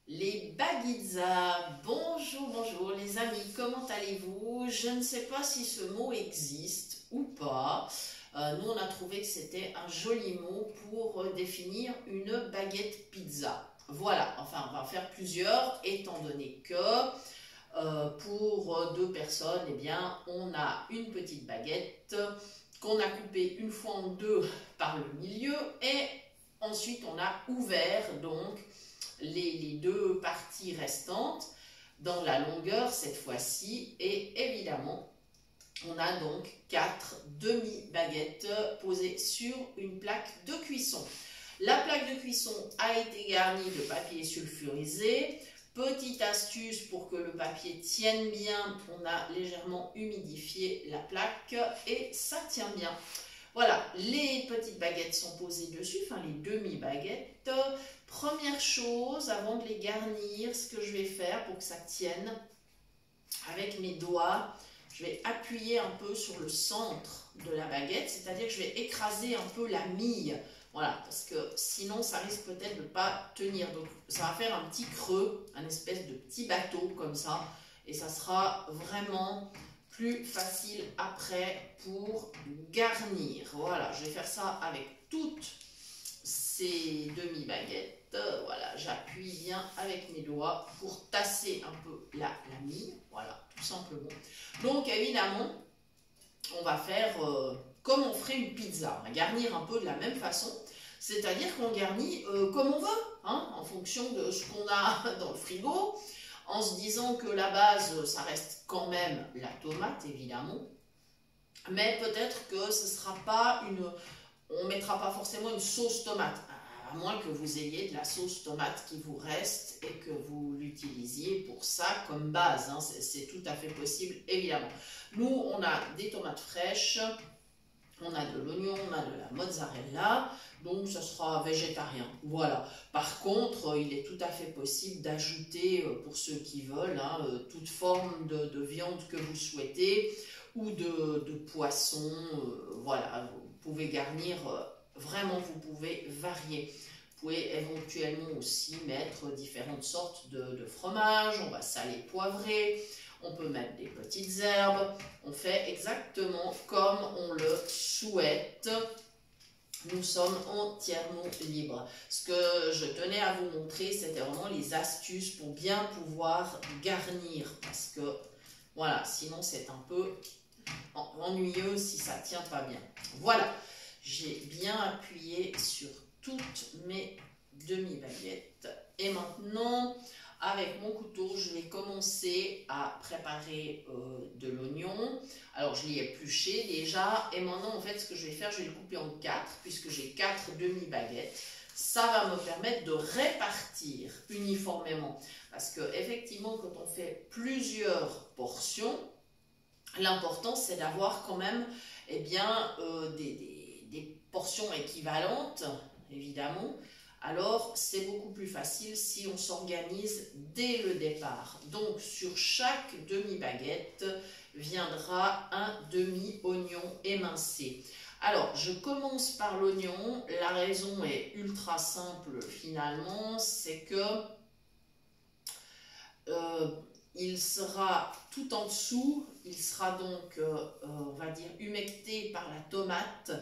Les baguizzas, bonjour, bonjour les amis, comment allez-vous? Je ne sais pas si ce mot existe ou pas. Nous, on a trouvé que c'était un joli mot pour définir une baguette pizza. Voilà, enfin, on va en faire plusieurs, étant donné que pour deux personnes, eh bien, on a une petite baguette qu'on a coupée une fois en deux par le milieu et ensuite on a ouvert donc les deux parties restantes dans la longueur cette fois-ci et évidemment on a donc 4 demi-baguettes posées sur une plaque de cuisson. La plaque de cuisson a été garnie de papier sulfurisé. Petite astuce pour que le papier tienne bien, on a légèrement humidifié la plaque et ça tient bien. Voilà, les petites baguettes sont posées dessus, enfin les demi-baguettes. Première chose, avant de les garnir, ce que je vais faire pour que ça tienne, avec mes doigts, je vais appuyer un peu sur le centre de la baguette, c'est-à-dire que je vais écraser un peu la mie. Voilà, parce que sinon ça risque peut-être de ne pas tenir. Donc ça va faire un petit creux, un espèce de petit bateau comme ça, et ça sera vraiment plus facile après pour garnir. Voilà, je vais faire ça avec toutes ces demi-baguettes. Voilà, j'appuie bien avec mes doigts pour tasser un peu la mie. Voilà, tout simplement. Donc évidemment, on va faire comme on ferait une pizza. On va garnir un peu de la même façon. C'est-à-dire qu'on garnit comme on veut, hein, en fonction de ce qu'on a dans le frigo, en se disant que la base, ça reste quand même la tomate, évidemment. Mais peut-être que ce sera pas on ne mettra pas forcément une sauce tomate, à moins que vous ayez de la sauce tomate qui vous reste et que vous l'utilisiez pour ça comme base. Hein. C'est tout à fait possible, évidemment. Nous, on a des tomates fraîches, on a de l'oignon, on a de la mozzarella, donc ça sera végétarien. Voilà. Par contre, il est tout à fait possible d'ajouter, pour ceux qui veulent, hein, toute forme de viande que vous souhaitez ou de poisson. Voilà, vous pouvez garnir, vraiment vous pouvez varier. Vous pouvez éventuellement aussi mettre différentes sortes de fromage, on va saler, poivrer. On peut mettre des petites herbes, on fait exactement comme on le souhaite. Nous sommes entièrement libres. Ce que je tenais à vous montrer, c'était vraiment les astuces pour bien pouvoir garnir. Parce que, voilà, sinon c'est un peu ennuyeux si ça ne tient pas bien. Voilà, j'ai bien appuyé sur toutes mes demi-baguettes. Et maintenant, avec mon couteau, je vais commencer à préparer de l'oignon. Alors, je l'ai épluché déjà. Et maintenant, en fait, ce que je vais faire, je vais le couper en 4, puisque j'ai 4 demi-baguettes. Ça va me permettre de répartir uniformément. Parce que effectivement, quand on fait plusieurs portions, l'important, c'est d'avoir quand même eh bien, des portions équivalentes, évidemment. Alors, c'est beaucoup plus facile si on s'organise dès le départ. Donc, sur chaque demi-baguette viendra un demi-oignon émincé. Alors, je commence par l'oignon. La raison est ultra simple finalement, c'est que il sera tout en dessous, il sera donc, on va dire, humecté par la tomate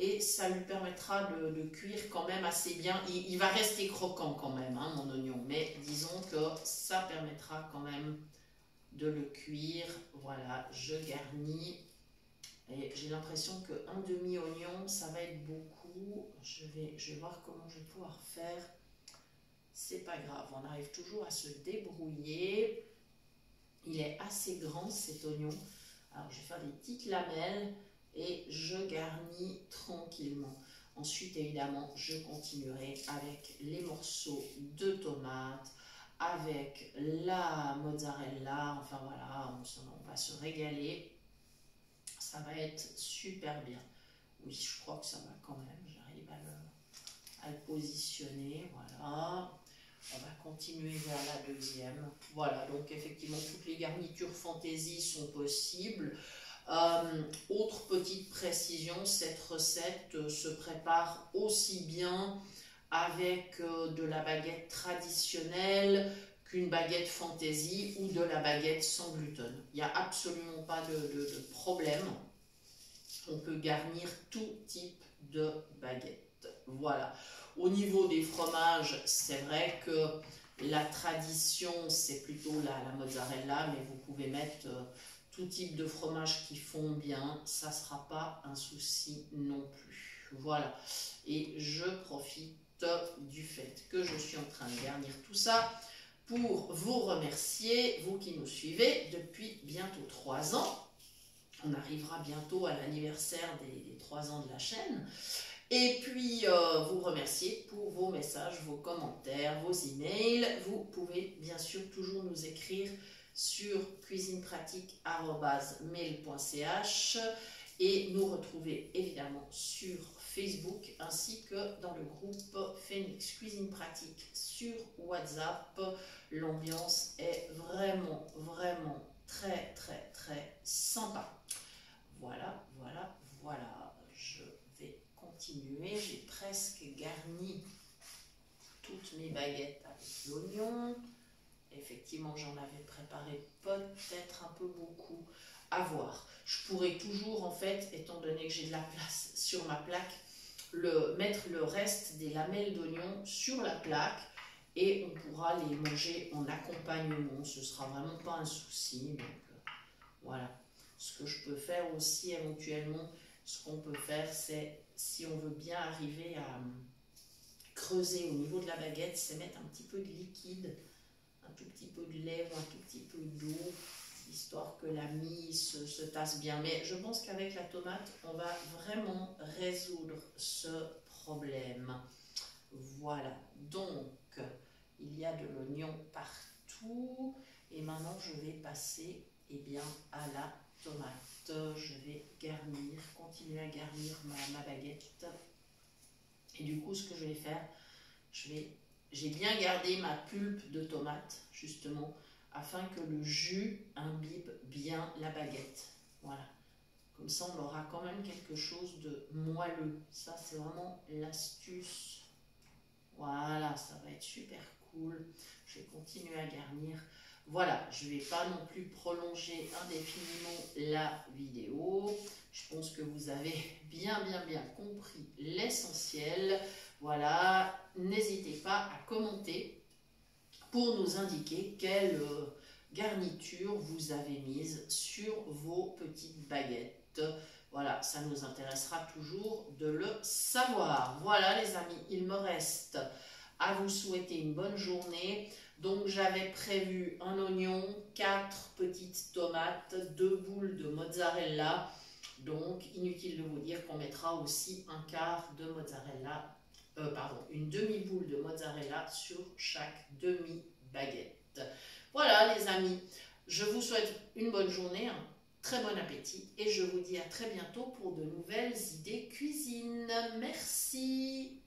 et ça lui permettra de cuire quand même assez bien. Il va rester croquant quand même, hein, mon oignon, mais disons que ça permettra quand même de le cuire. Voilà, je garnis et j'ai l'impression qu'un demi-oignon, ça va être beaucoup. Je vais voir comment je vais pouvoir faire. C'est pas grave, on arrive toujours à se débrouiller. Il est assez grand cet oignon. Alors je vais faire des petites lamelles et je garnis tranquillement. Ensuite évidemment je continuerai avec les morceaux de tomates, avec la mozzarella. Enfin voilà, on va se régaler. Ça va être super bien. Oui, je crois que ça va quand même. J'arrive à le positionner. Voilà. On va continuer vers la deuxième. Voilà, donc effectivement, toutes les garnitures fantaisie sont possibles. Autre petite précision, cette recette se prépare aussi bien avec de la baguette traditionnelle qu'une baguette fantaisie ou de la baguette sans gluten. Il n'y a absolument pas de problème. On peut garnir tout type de baguette. Voilà. Au niveau des fromages, c'est vrai que la tradition, c'est plutôt la mozzarella, mais vous pouvez mettre tout type de fromage qui fond bien. Ça ne sera pas un souci non plus. Voilà. Et je profite du fait que je suis en train de garnir tout ça pour vous remercier, vous qui nous suivez depuis bientôt 3 ans. On arrivera bientôt à l'anniversaire des 3 ans de la chaîne. Et puis, vous remercier pour vos messages, vos commentaires, vos emails. Vous pouvez bien sûr toujours nous écrire sur cuisinepratique@mail.ch et nous retrouver évidemment sur Facebook ainsi que dans le groupe Phoenix Cuisine Pratique sur WhatsApp. L'ambiance est vraiment très sympa. Voilà. Je vais continuer. J'ai presque garni toutes mes baguettes avec l'oignon. Effectivement, j'en avais préparé peut-être un peu beaucoup. À voir. Je pourrais toujours, en fait, étant donné que j'ai de la place sur ma plaque, mettre le reste des lamelles d'oignon sur la plaque et on pourra les manger en accompagnement. Ce sera vraiment pas un souci. Donc, voilà. Ce que je peux faire aussi éventuellement, ce qu'on peut faire, c'est, si on veut bien arriver à creuser au niveau de la baguette, c'est mettre un petit peu de liquide, un tout petit peu de lait ou un tout petit peu d'eau, histoire que la mie se tasse bien. Mais je pense qu'avec la tomate, on va vraiment résoudre ce problème. Voilà, donc il y a de l'oignon partout. Et maintenant, je vais passer à la tomate. Je vais continuer à garnir ma baguette. Et du coup, ce que je vais faire, j'ai bien gardé ma pulpe de tomate, justement, afin que le jus imbibe bien la baguette. Voilà. Comme ça, on aura quand même quelque chose de moelleux. Ça, c'est vraiment l'astuce. Voilà, ça va être super cool. Je vais continuer à garnir. Voilà, je ne vais pas non plus prolonger indéfiniment la vidéo. Je pense que vous avez bien compris l'essentiel. Voilà, n'hésitez pas à commenter pour nous indiquer quelle garniture vous avez mise sur vos petites baguettes. Voilà, ça nous intéressera toujours de le savoir. Voilà les amis, il me reste à vous souhaiter une bonne journée. Donc j'avais prévu un oignon, 4 petites tomates, 2 boules de mozzarella. Donc inutile de vous dire qu'on mettra aussi un quart de mozzarella, une demi-boule de mozzarella sur chaque demi-baguette. Voilà les amis, je vous souhaite une bonne journée, un très bon appétit et je vous dis à très bientôt pour de nouvelles idées cuisine. Merci.